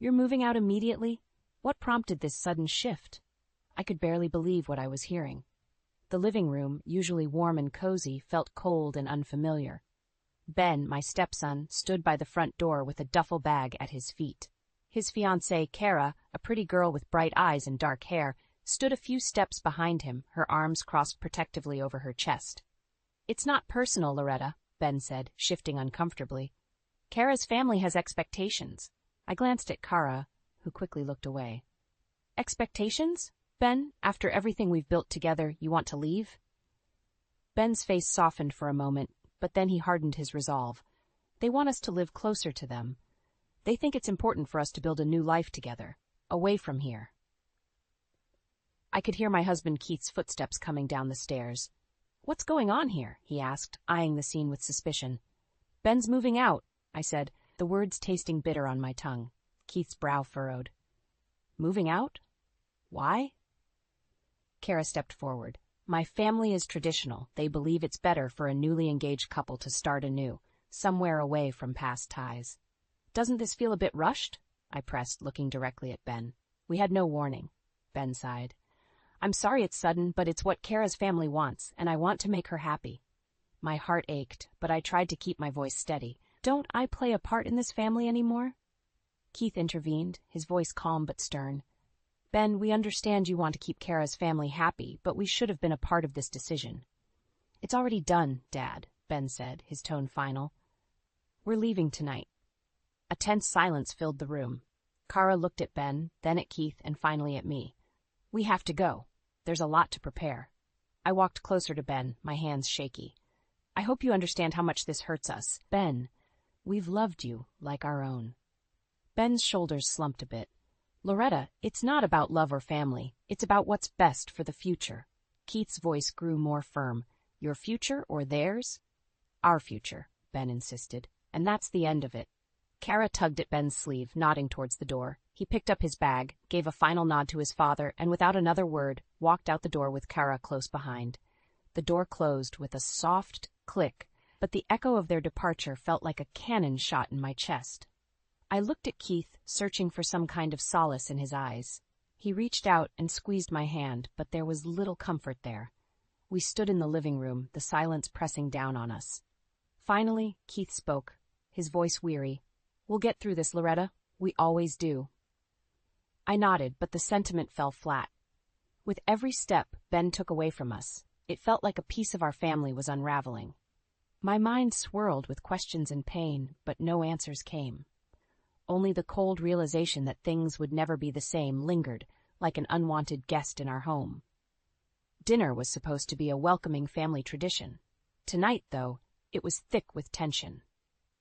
You're moving out immediately? What prompted this sudden shift? I could barely believe what I was hearing. The living room, usually warm and cozy, felt cold and unfamiliar. Ben, my stepson, stood by the front door with a duffel bag at his feet. His fiancée, Kara, a pretty girl with bright eyes and dark hair, stood a few steps behind him, her arms crossed protectively over her chest. "It's not personal, Loretta," Ben said, shifting uncomfortably. "Kara's family has expectations." I glanced at Kara, who quickly looked away. "Expectations? Ben, after everything we've built together, you want to leave?" Ben's face softened for a moment, but then he hardened his resolve. "They want us to live closer to them. They think it's important for us to build a new life together, away from here." I could hear my husband Keith's footsteps coming down the stairs. "What's going on here?" he asked, eyeing the scene with suspicion. "Ben's moving out," I said, the words tasting bitter on my tongue. Keith's brow furrowed. "Moving out? Why?" Kara stepped forward. "My family is traditional. They believe it's better for a newly engaged couple to start anew, somewhere away from past ties." "Doesn't this feel a bit rushed?" I pressed, looking directly at Ben. "We had no warning." Ben sighed. "I'm sorry it's sudden, but it's what Kara's family wants, and I want to make her happy." My heart ached, but I tried to keep my voice steady. "Don't I play a part in this family anymore?" Keith intervened, his voice calm but stern. "Ben, we understand you want to keep Kara's family happy, but we should have been a part of this decision." "It's already done, Dad," Ben said, his tone final. "We're leaving tonight." A tense silence filled the room. Kara looked at Ben, then at Keith, and finally at me. "We have to go. There's a lot to prepare." I walked closer to Ben, my hands shaky. "I hope you understand how much this hurts us. Ben, we've loved you like our own." Ben's shoulders slumped a bit. "Loretta, it's not about love or family. It's about what's best for the future." Keith's voice grew more firm. "Your future or theirs?" "Our future," Ben insisted. "And that's the end of it." Kara tugged at Ben's sleeve, nodding towards the door. He picked up his bag, gave a final nod to his father, and without another word, walked out the door with Kara close behind. The door closed with a soft click, but the echo of their departure felt like a cannon shot in my chest. I looked at Keith, searching for some kind of solace in his eyes. He reached out and squeezed my hand, but there was little comfort there. We stood in the living room, the silence pressing down on us. Finally, Keith spoke, his voice weary. "We'll get through this, Loretta. We always do." I nodded, but the sentiment fell flat. With every step Ben took away from us, it felt like a piece of our family was unraveling. My mind swirled with questions and pain, but no answers came. Only the cold realization that things would never be the same lingered, like an unwanted guest in our home. Dinner was supposed to be a welcoming family tradition. Tonight, though, it was thick with tension.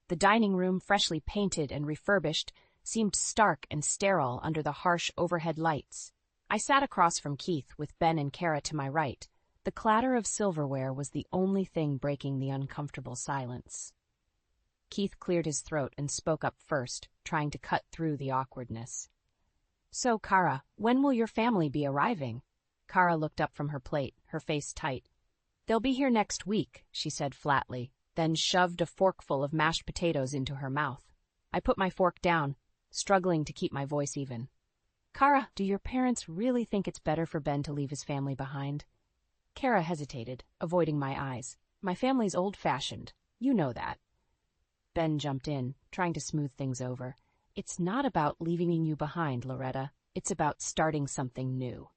The dining room, freshly painted and refurbished, seemed stark and sterile under the harsh overhead lights. I sat across from Keith, with Ben and Kara to my right. The clatter of silverware was the only thing breaking the uncomfortable silence. Keith cleared his throat and spoke up first, trying to cut through the awkwardness. "So, Kara, when will your family be arriving?" Kara looked up from her plate, her face tight. "They'll be here next week," she said flatly, then shoved a forkful of mashed potatoes into her mouth. I put my fork down, struggling to keep my voice even. "Kara, do your parents really think it's better for Ben to leave his family behind?" Kara hesitated, avoiding my eyes. "My family's old-fashioned. You know that." Ben jumped in, trying to smooth things over. "It's not about leaving you behind, Loretta. It's about starting something new."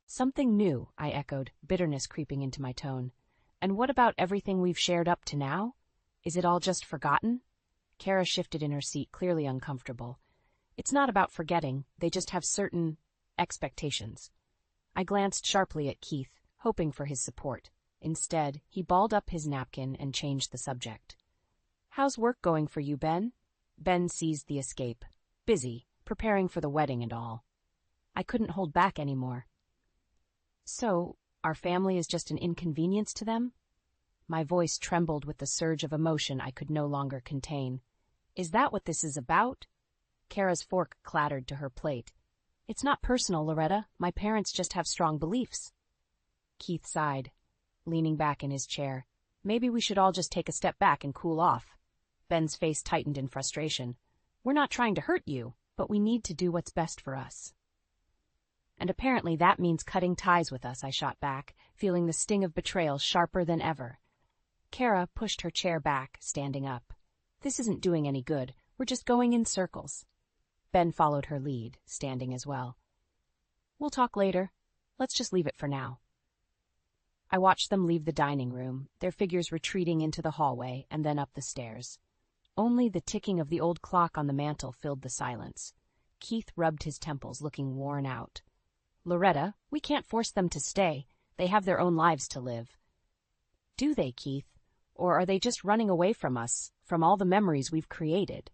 "Something new," I echoed, bitterness creeping into my tone. "And what about everything we've shared up to now? Is it all just forgotten?" Kara shifted in her seat, clearly uncomfortable. "It's not about forgetting. They just have certain expectations." I glanced sharply at Keith, hoping for his support. Instead, he balled up his napkin and changed the subject. "How's work going for you, Ben?" Ben seized the escape. "Busy, preparing for the wedding and all." I couldn't hold back anymore. "So, our family is just an inconvenience to them?" My voice trembled with the surge of emotion I could no longer contain. "Is that what this is about?" Kara's fork clattered to her plate. "It's not personal, Loretta. My parents just have strong beliefs." Keith sighed, leaning back in his chair. "Maybe we should all just take a step back and cool off." Ben's face tightened in frustration. "We're not trying to hurt you." but we need to do what's best for us. And apparently that means cutting ties with us, I shot back, feeling the sting of betrayal sharper than ever. Kara pushed her chair back, standing up. This isn't doing any good. We're just going in circles. Ben followed her lead, standing as well. We'll talk later. Let's just leave it for now. I watched them leave the dining room, their figures retreating into the hallway and then up the stairs. Only the ticking of the old clock on the mantel filled the silence. Keith rubbed his temples, looking worn out. Loretta, we can't force them to stay. They have their own lives to live. Do they, Keith? Or are they just running away from us, from all the memories we've created?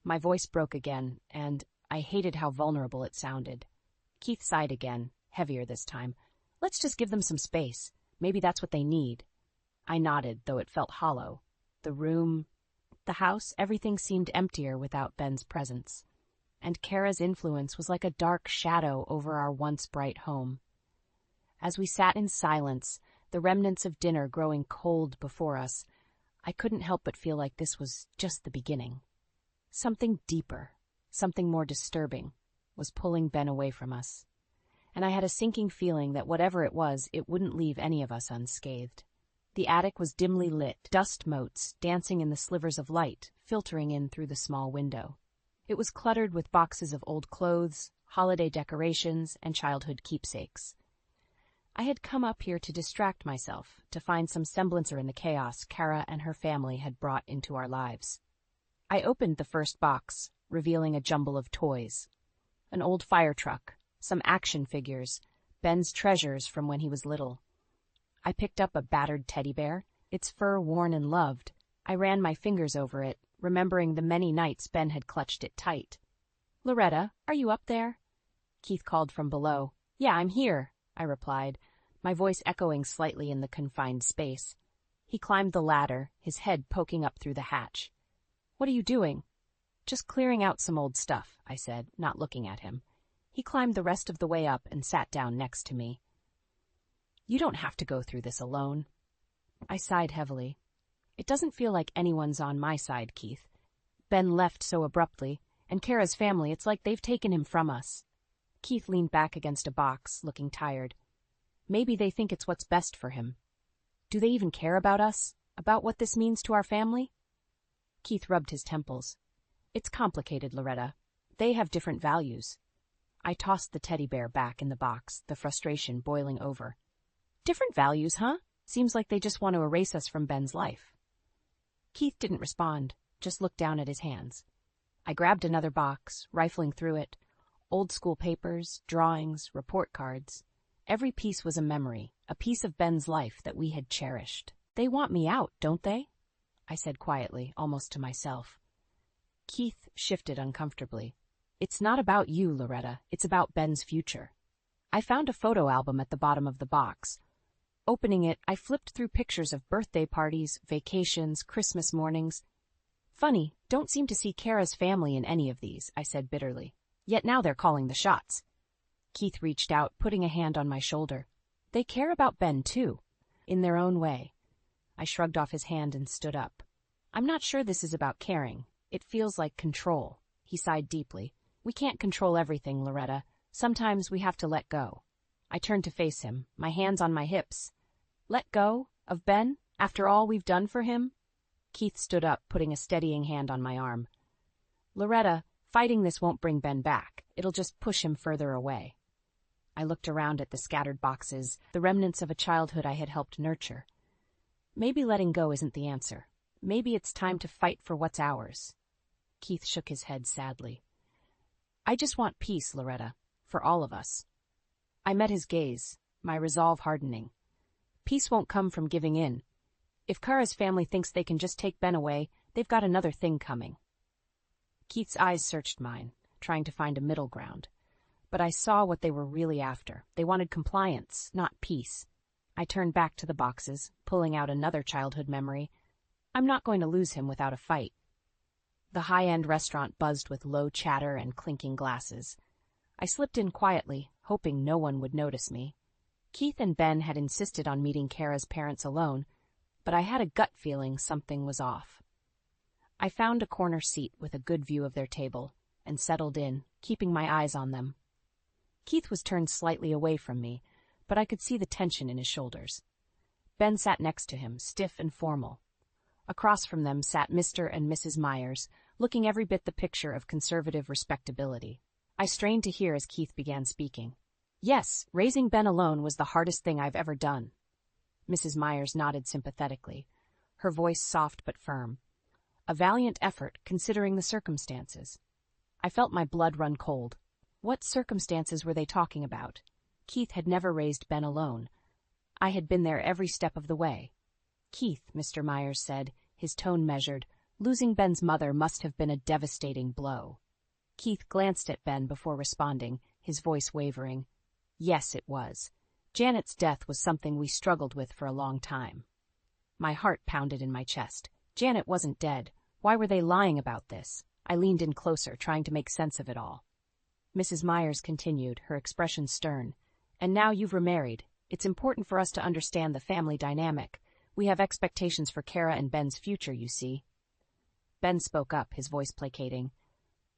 My voice broke again, and I hated how vulnerable it sounded. Keith sighed again, heavier this time. Let's just give them some space. Maybe that's what they need. I nodded, though it felt hollow. The room, the house, everything seemed emptier without Ben's presence. And Kara's influence was like a dark shadow over our once bright home. As we sat in silence, the remnants of dinner growing cold before us, I couldn't help but feel like this was just the beginning. Something deeper, something more disturbing, was pulling Ben away from us. And I had a sinking feeling that whatever it was, it wouldn't leave any of us unscathed. The attic was dimly lit, dust motes dancing in the slivers of light, filtering in through the small window. It was cluttered with boxes of old clothes, holiday decorations, and childhood keepsakes. I had come up here to distract myself, to find some semblance in the chaos Kara and her family had brought into our lives. I opened the first box, revealing a jumble of toys. An old fire truck, some action figures, Ben's treasures from when he was little. I picked up a battered teddy bear, its fur worn and loved. I ran my fingers over it, remembering the many nights Ben had clutched it tight. Loretta, are you up there? Keith called from below. Yeah, I'm here, I replied, my voice echoing slightly in the confined space. He climbed the ladder, his head poking up through the hatch. What are you doing? Just clearing out some old stuff, I said, not looking at him. He climbed the rest of the way up and sat down next to me. You don't have to go through this alone. I sighed heavily. It doesn't feel like anyone's on my side, Keith. Ben left so abruptly, and Kara's family, it's like they've taken him from us. Keith leaned back against a box, looking tired. Maybe they think it's what's best for him. Do they even care about us? About what this means to our family? Keith rubbed his temples. It's complicated, Loretta. They have different values. I tossed the teddy bear back in the box, the frustration boiling over. Different values, huh? Seems like they just want to erase us from Ben's life. Keith didn't respond, just looked down at his hands. I grabbed another box, rifling through it. Old school papers, drawings, report cards. Every piece was a memory, a piece of Ben's life that we had cherished. They want me out, don't they? I said quietly, almost to myself. Keith shifted uncomfortably. It's not about you, Loretta. It's about Ben's future. I found a photo album at the bottom of the box. Opening it, I flipped through pictures of birthday parties, vacations, Christmas mornings. Funny, don't seem to see Kara's family in any of these, I said bitterly. Yet now they're calling the shots. Keith reached out, putting a hand on my shoulder. They care about Ben, too, in their own way. I shrugged off his hand and stood up. I'm not sure this is about caring. It feels like control. He sighed deeply. We can't control everything, Loretta. Sometimes we have to let go. I turned to face him, my hands on my hips. Let go? Of Ben? After all we've done for him? Keith stood up, putting a steadying hand on my arm. Loretta, fighting this won't bring Ben back. It'll just push him further away. I looked around at the scattered boxes, the remnants of a childhood I had helped nurture. Maybe letting go isn't the answer. Maybe it's time to fight for what's ours. Keith shook his head sadly. I just want peace, Loretta, for all of us. I met his gaze, my resolve hardening. Peace won't come from giving in. If Kara's family thinks they can just take Ben away, they've got another thing coming. Keith's eyes searched mine, trying to find a middle ground. But I saw what they were really after. They wanted compliance, not peace. I turned back to the boxes, pulling out another childhood memory. I'm not going to lose him without a fight. The high-end restaurant buzzed with low chatter and clinking glasses. I slipped in quietly, hoping no one would notice me. Keith and Ben had insisted on meeting Kara's parents alone, but I had a gut feeling something was off. I found a corner seat with a good view of their table, and settled in, keeping my eyes on them. Keith was turned slightly away from me, but I could see the tension in his shoulders. Ben sat next to him, stiff and formal. Across from them sat Mr. and Mrs. Myers, looking every bit the picture of conservative respectability. I strained to hear as Keith began speaking. Yes, raising Ben alone was the hardest thing I've ever done. Mrs. Myers nodded sympathetically, her voice soft but firm. A valiant effort, considering the circumstances. I felt my blood run cold. What circumstances were they talking about? Keith had never raised Ben alone. I had been there every step of the way. Keith, Mr. Myers said, his tone measured, losing Ben's mother must have been a devastating blow. Keith glanced at Ben before responding, his voice wavering. Yes, it was. Janet's death was something we struggled with for a long time. My heart pounded in my chest. Janet wasn't dead. Why were they lying about this? I leaned in closer, trying to make sense of it all. Mrs. Myers continued, her expression stern. And now you've remarried. It's important for us to understand the family dynamic. We have expectations for Kara and Ben's future, you see. Ben spoke up, his voice placating.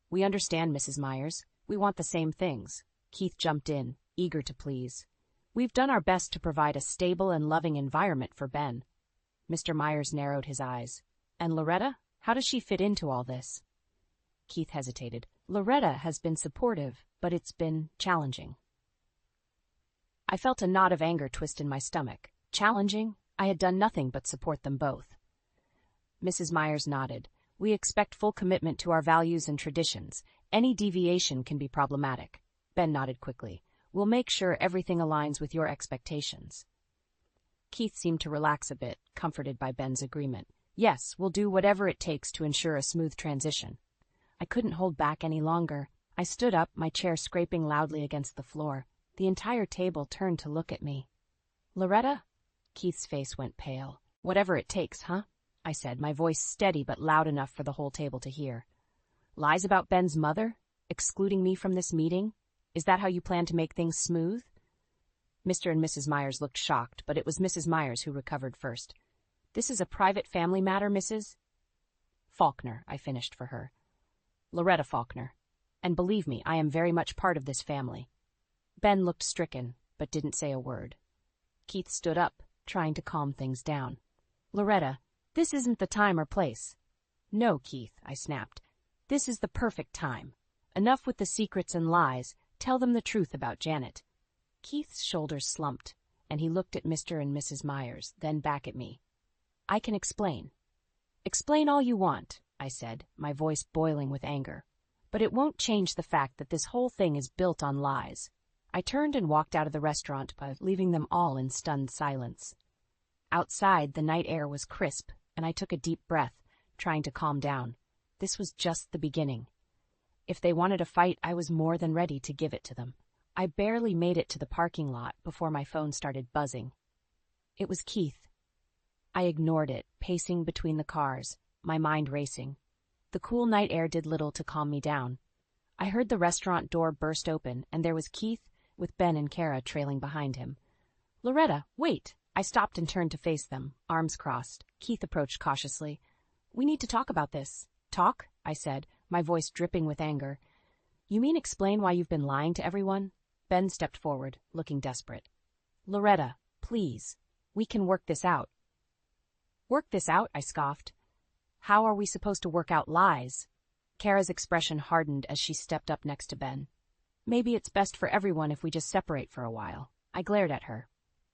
We understand, Mrs. Myers. We want the same things. Keith jumped in, eager to please. We've done our best to provide a stable and loving environment for Ben. Mr. Myers narrowed his eyes. And Loretta? How does she fit into all this? Keith hesitated. Loretta has been supportive, but it's been challenging. I felt a knot of anger twist in my stomach. Challenging? I had done nothing but support them both. Mrs. Myers nodded. We expect full commitment to our values and traditions. Any deviation can be problematic. Ben nodded quickly. We'll make sure everything aligns with your expectations. Keith seemed to relax a bit, comforted by Ben's agreement. Yes, we'll do whatever it takes to ensure a smooth transition. I couldn't hold back any longer. I stood up, my chair scraping loudly against the floor. The entire table turned to look at me. Loretta? Keith's face went pale. Whatever it takes, huh? I said, my voice steady but loud enough for the whole table to hear. Lies about Ben's mother? Excluding me from this meeting? Is that how you plan to make things smooth? Mr. and Mrs. Myers looked shocked, but it was Mrs. Myers who recovered first. This is a private family matter, Mrs. Faulkner, I finished for her. Loretta Faulkner. And believe me, I am very much part of this family. Ben looked stricken, but didn't say a word. Keith stood up, trying to calm things down. Loretta, this isn't the time or place. No, Keith, I snapped. This is the perfect time. Enough with the secrets and lies. Tell them the truth about Janet. Keith's shoulders slumped, and he looked at Mr. and Mrs. Myers, then back at me. I can explain. Explain all you want, I said, my voice boiling with anger. But it won't change the fact that this whole thing is built on lies. I turned and walked out of the restaurant, leaving them all in stunned silence. Outside, the night air was crisp, and I took a deep breath, trying to calm down. This was just the beginning. If they wanted a fight, I was more than ready to give it to them. I barely made it to the parking lot before my phone started buzzing. It was Keith. I ignored it, pacing between the cars, my mind racing. The cool night air did little to calm me down. I heard the restaurant door burst open, and there was Keith, with Ben and Kara trailing behind him. Loretta, wait! I stopped and turned to face them, arms crossed. Keith approached cautiously. We need to talk about this. Talk? I said, my voice dripping with anger. You mean explain why you've been lying to everyone? Ben stepped forward, looking desperate. Loretta, please. We can work this out. Work this out? I scoffed. How are we supposed to work out lies? Kara's expression hardened as she stepped up next to Ben. Maybe it's best for everyone if we just separate for a while. I glared at her.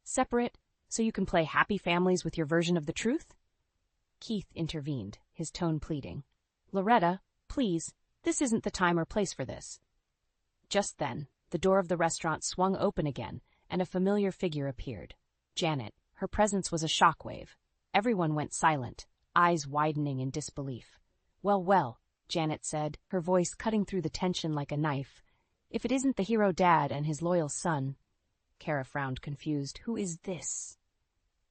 Separate? So you can play happy families with your version of the truth? Keith intervened, his tone pleading. Loretta, please, this isn't the time or place for this. Just then, the door of the restaurant swung open again, and a familiar figure appeared. Janet. Her presence was a shockwave. Everyone went silent, eyes widening in disbelief. Well, Janet said, her voice cutting through the tension like a knife. If it isn't the hero dad and his loyal son. Kara frowned, confused. Who is this?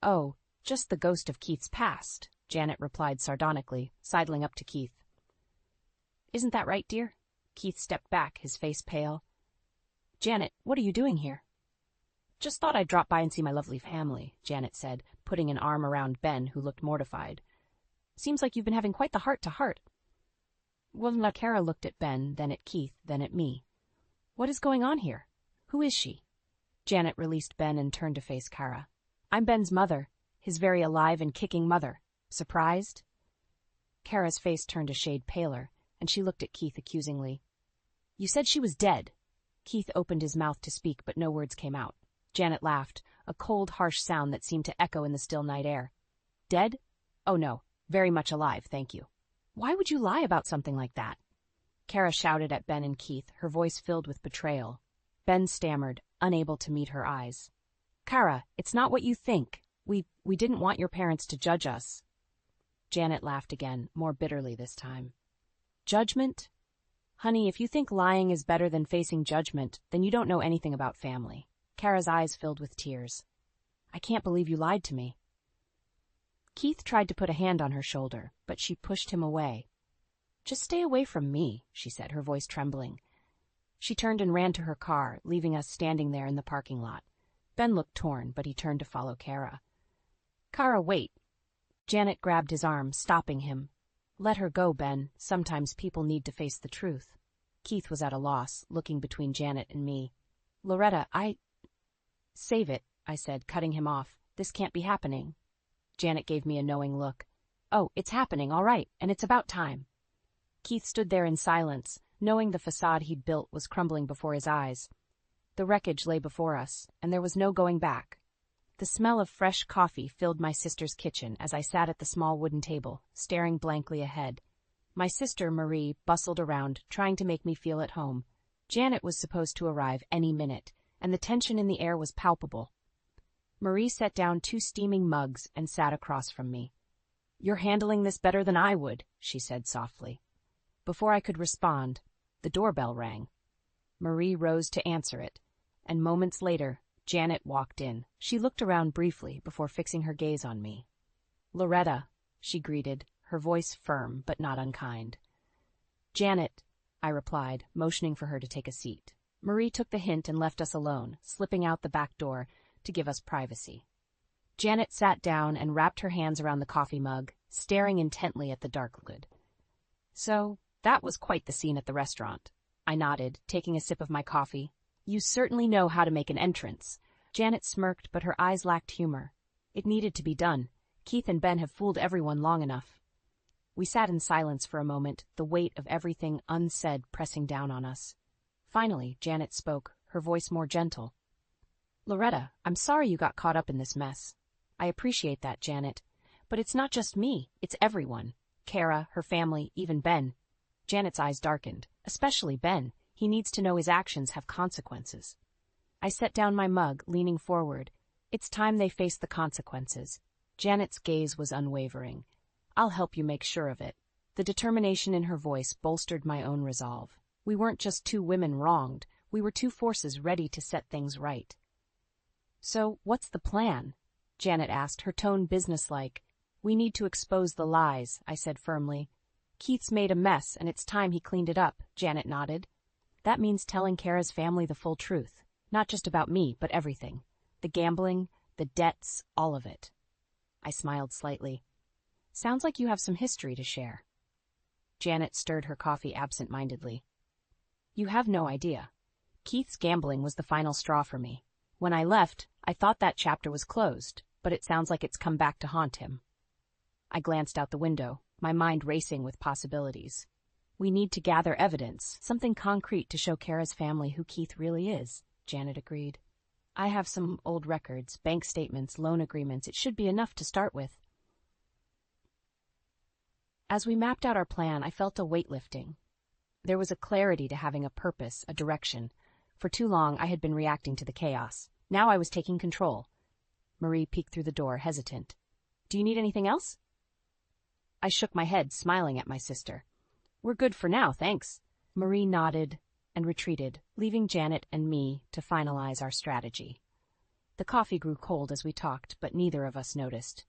Oh, just the ghost of Keith's past, Janet replied sardonically, sidling up to Keith. Isn't that right, dear? Keith stepped back, his face pale. Janet, what are you doing here? Just thought I'd drop by and see my lovely family, Janet said, putting an arm around Ben, who looked mortified. Seems like you've been having quite the heart-to-heart. Well, Kara looked at Ben, then at Keith, then at me. What is going on here? Who is she? Janet released Ben and turned to face Kara. I'm Ben's mother, his very alive and kicking mother. Surprised? Kara's face turned a shade paler, and she looked at Keith accusingly. You said she was dead. Keith opened his mouth to speak, but no words came out. Janet laughed, a cold, harsh sound that seemed to echo in the still night air. Dead? Oh no, very much alive, thank you. Why would you lie about something like that? Kara shouted at Ben and Keith, her voice filled with betrayal. Ben stammered, unable to meet her eyes. Kara, it's not what you think. We didn't want your parents to judge us. Janet laughed again, more bitterly this time. Judgment? Honey, if you think lying is better than facing judgment, then you don't know anything about family. Kara's eyes filled with tears. I can't believe you lied to me. Keith tried to put a hand on her shoulder, but she pushed him away. Just stay away from me, she said, her voice trembling. She turned and ran to her car, leaving us standing there in the parking lot. Ben looked torn, but he turned to follow Kara. Kara, wait. Janet grabbed his arm, stopping him. Let her go, Ben. Sometimes people need to face the truth. Keith was at a loss, looking between Janet and me. Loretta, Save it, I said, cutting him off. This can't be happening. Janet gave me a knowing look. Oh, it's happening, all right, and it's about time. Keith stood there in silence, knowing the facade he'd built was crumbling before his eyes. The wreckage lay before us, and there was no going back. The smell of fresh coffee filled my sister's kitchen as I sat at the small wooden table, staring blankly ahead. My sister, Marie, bustled around, trying to make me feel at home. Janet was supposed to arrive any minute, and the tension in the air was palpable. Marie set down 2 steaming mugs and sat across from me. You're handling this better than I would, she said softly. Before I could respond, the doorbell rang. Marie rose to answer it, and moments later, Janet walked in. She looked around briefly before fixing her gaze on me. Loretta, she greeted, her voice firm but not unkind. Janet, I replied, motioning for her to take a seat. Marie took the hint and left us alone, slipping out the back door to give us privacy. Janet sat down and wrapped her hands around the coffee mug, staring intently at the dark liquid. So, that was quite the scene at the restaurant. I nodded, taking a sip of my coffee. You certainly know how to make an entrance. Janet smirked, but her eyes lacked humor. It needed to be done. Keith and Ben have fooled everyone long enough. We sat in silence for a moment, the weight of everything unsaid pressing down on us. Finally, Janet spoke, her voice more gentle. Loretta, I'm sorry you got caught up in this mess. I appreciate that, Janet. But it's not just me, it's everyone. Kara, her family, even Ben. Janet's eyes darkened. Especially Ben. He needs to know his actions have consequences. I set down my mug, leaning forward. It's time they face the consequences. Janet's gaze was unwavering. I'll help you make sure of it. The determination in her voice bolstered my own resolve. We weren't just 2 women wronged. We were 2 forces ready to set things right. So, what's the plan? Janet asked, her tone businesslike. We need to expose the lies, I said firmly. Keith's made a mess, and it's time he cleaned it up, Janet nodded. That means telling Kara's family the full truth. Not just about me, but everything. The gambling, the debts, all of it. I smiled slightly. Sounds like you have some history to share. Janet stirred her coffee absent-mindedly. You have no idea. Keith's gambling was the final straw for me. When I left, I thought that chapter was closed, but it sounds like it's come back to haunt him. I glanced out the window, my mind racing with possibilities. We need to gather evidence, something concrete to show Kara's family who Keith really is, Janet agreed. I have some old records, bank statements, loan agreements. It should be enough to start with. As we mapped out our plan, I felt a weight lifting. There was a clarity to having a purpose, a direction. For too long, I had been reacting to the chaos. Now I was taking control. Marie peeked through the door, hesitant. Do you need anything else? I shook my head, smiling at my sister. We're good for now, thanks. Marie nodded and retreated, leaving Janet and me to finalize our strategy. The coffee grew cold as we talked, but neither of us noticed.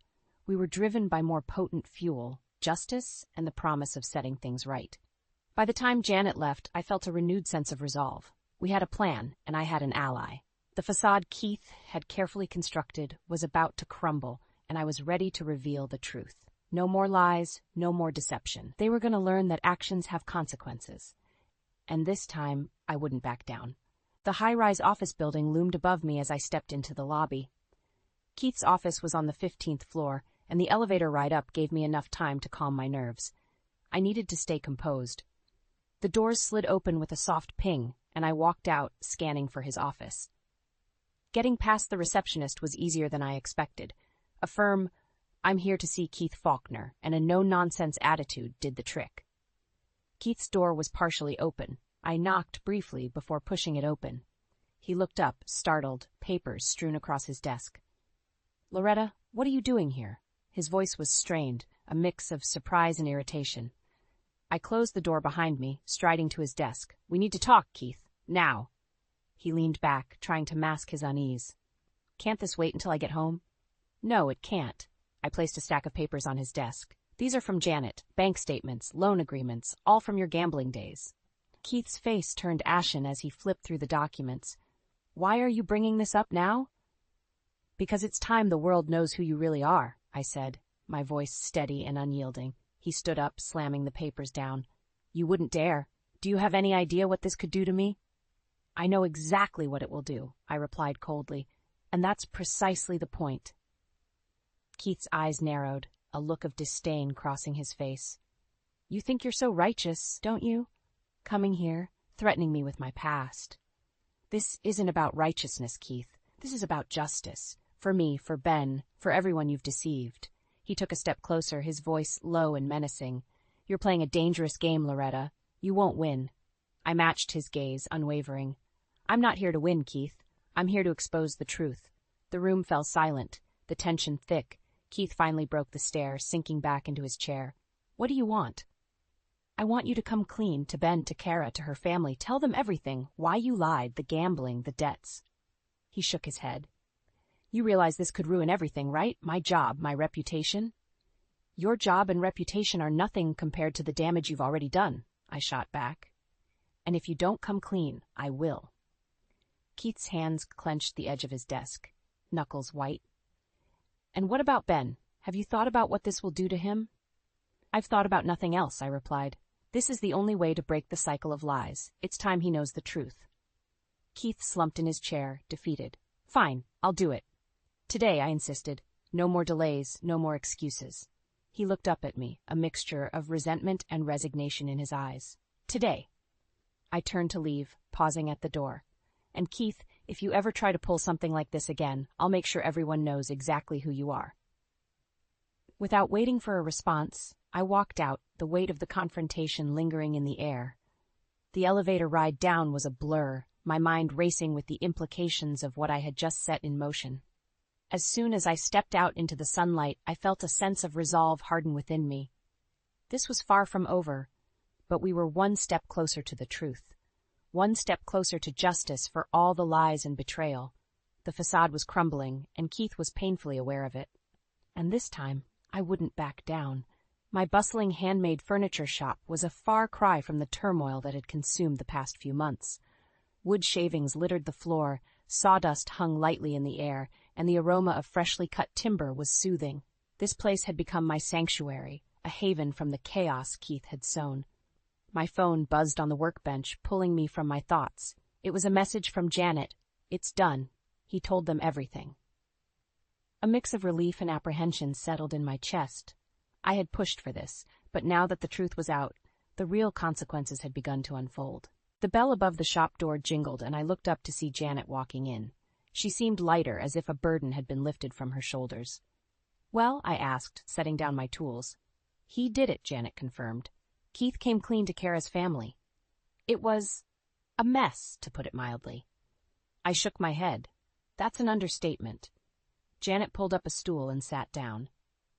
We were driven by more potent fuel, justice and the promise of setting things right. By the time Janet left, I felt a renewed sense of resolve. We had a plan, and I had an ally. The facade Keith had carefully constructed was about to crumble, and I was ready to reveal the truth. No more lies, no more deception. They were going to learn that actions have consequences. And this time, I wouldn't back down. The high-rise office building loomed above me as I stepped into the lobby. Keith's office was on the 15th floor, and the elevator ride up gave me enough time to calm my nerves. I needed to stay composed. The doors slid open with a soft ping, and I walked out, scanning for his office. Getting past the receptionist was easier than I expected. A firm, "I'm here to see Keith Faulkner," and a no-nonsense attitude did the trick. Keith's door was partially open. I knocked briefly before pushing it open. He looked up, startled, papers strewn across his desk. "Loretta, what are you doing here?" His voice was strained, a mix of surprise and irritation. I closed the door behind me, striding to his desk. "We need to talk, Keith. Now." He leaned back, trying to mask his unease. "Can't this wait until I get home?" "No, it can't." I placed a stack of papers on his desk. "These are from Janet, bank statements, loan agreements, all from your gambling days." Keith's face turned ashen as he flipped through the documents. "Why are you bringing this up now?" "Because it's time the world knows who you really are," I said, my voice steady and unyielding. He stood up, slamming the papers down. "You wouldn't dare. Do you have any idea what this could do to me?" "I know exactly what it will do," I replied coldly, "and that's precisely the point." Keith's eyes narrowed, a look of disdain crossing his face. "You think you're so righteous, don't you? Coming here, threatening me with my past." "This isn't about righteousness, Keith. This is about justice. For me, for Ben, for everyone you've deceived." He took a step closer, his voice low and menacing. "You're playing a dangerous game, Loretta. You won't win." I matched his gaze, unwavering. "I'm not here to win, Keith. I'm here to expose the truth." The room fell silent, the tension thick. Keith finally broke the stare, sinking back into his chair. "What do you want?" "I want you to come clean, to Ben, to Kara, to her family. Tell them everything, why you lied, the gambling, the debts." He shook his head. "You realize this could ruin everything, right? My job, my reputation." "Your job and reputation are nothing compared to the damage you've already done," I shot back. "And if you don't come clean, I will." Keith's hands clenched the edge of his desk, knuckles white. "And what about Ben? Have you thought about what this will do to him?" "I've thought about nothing else," I replied. "This is the only way to break the cycle of lies. It's time he knows the truth." Keith slumped in his chair, defeated. "Fine, I'll do it. Today," I insisted. "No more delays, no more excuses." He looked up at me, a mixture of resentment and resignation in his eyes. "Today." I turned to leave, pausing at the door. "And Keith, if you ever try to pull something like this again, I'll make sure everyone knows exactly who you are." Without waiting for a response, I walked out, the weight of the confrontation lingering in the air. The elevator ride down was a blur, my mind racing with the implications of what I had just set in motion. As soon as I stepped out into the sunlight, I felt a sense of resolve harden within me. This was far from over, but we were one step closer to the truth. One step closer to justice for all the lies and betrayal. The facade was crumbling, and Keith was painfully aware of it. And this time, I wouldn't back down. My bustling handmade furniture shop was a far cry from the turmoil that had consumed the past few months. Wood shavings littered the floor, sawdust hung lightly in the air, and the aroma of freshly cut timber was soothing. This place had become my sanctuary, a haven from the chaos Keith had sown. My phone buzzed on the workbench, pulling me from my thoughts. It was a message from Janet. "It's done." He told them everything. A mix of relief and apprehension settled in my chest. I had pushed for this, but now that the truth was out, the real consequences had begun to unfold. The bell above the shop door jingled, and I looked up to see Janet walking in. She seemed lighter, as if a burden had been lifted from her shoulders. "Well?" I asked, setting down my tools. "He did it," Janet confirmed. "Keith came clean to Kara's family. It was a mess, to put it mildly." I shook my head. "That's an understatement." Janet pulled up a stool and sat down.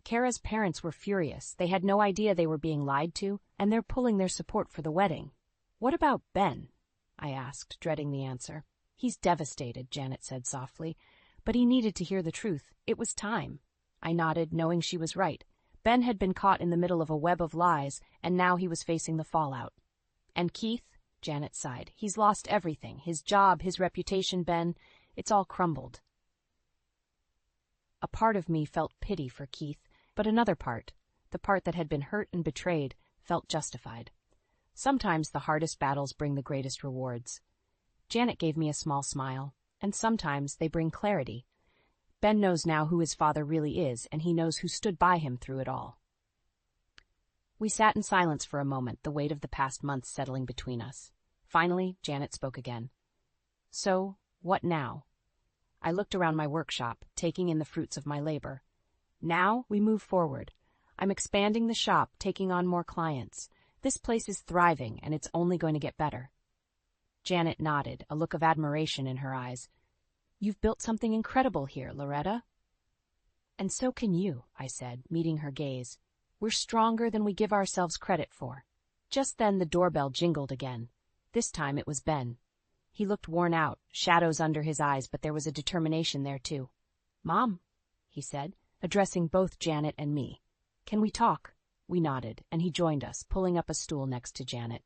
"Kara's parents were furious. They had no idea they were being lied to, and they're pulling their support for the wedding." "What about Ben?" I asked, dreading the answer. "He's devastated," Janet said softly, "but he needed to hear the truth. It was time." I nodded, knowing she was right. Ben had been caught in the middle of a web of lies, and now he was facing the fallout. "And Keith?" Janet sighed. "He's lost everything. His job, his reputation, Ben. It's all crumbled." A part of me felt pity for Keith, but another part, The part that had been hurt and betrayed felt justified. Sometimes the hardest battles bring the greatest rewards. Janet gave me a small smile, and sometimes they bring clarity. Ben knows now who his father really is, and he knows who stood by him through it all. We sat in silence for a moment, the weight of the past months settling between us. Finally, Janet spoke again. So, what now? I looked around my workshop, taking in the fruits of my labor. Now we move forward. I'm expanding the shop, taking on more clients. This place is thriving, and it's only going to get better. Janet nodded, a look of admiration in her eyes. You've built something incredible here, Loretta. And so can you, I said, meeting her gaze. We're stronger than we give ourselves credit for. Just then the doorbell jingled again. This time it was Ben. He looked worn out, shadows under his eyes, but there was a determination there too. Mom, he said, addressing both Janet and me. Can we talk? We nodded, and he joined us, pulling up a stool next to Janet.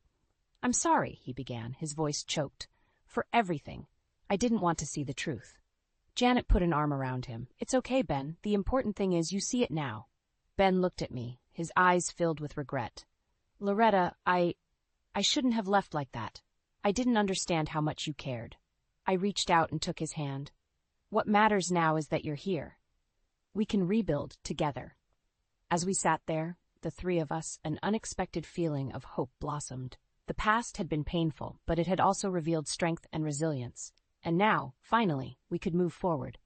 I'm sorry, he began, his voice choked. For everything. I didn't want to see the truth. Janet put an arm around him. It's okay, Ben. The important thing is you see it now. Ben looked at me, his eyes filled with regret. Loretta, I shouldn't have left like that. I didn't understand how much you cared. I reached out and took his hand. What matters now is that you're here. We can rebuild together. As we sat there, the three of us, an unexpected feeling of hope blossomed. The past had been painful, but it had also revealed strength and resilience. And now, finally, we could move forward.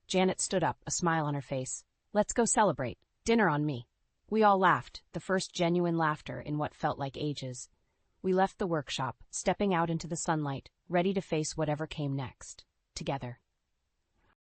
Janet stood up, a smile on her face. Let's go celebrate. Dinner on me. We all laughed, the first genuine laughter in what felt like ages. We left the workshop, stepping out into the sunlight, ready to face whatever came next, together.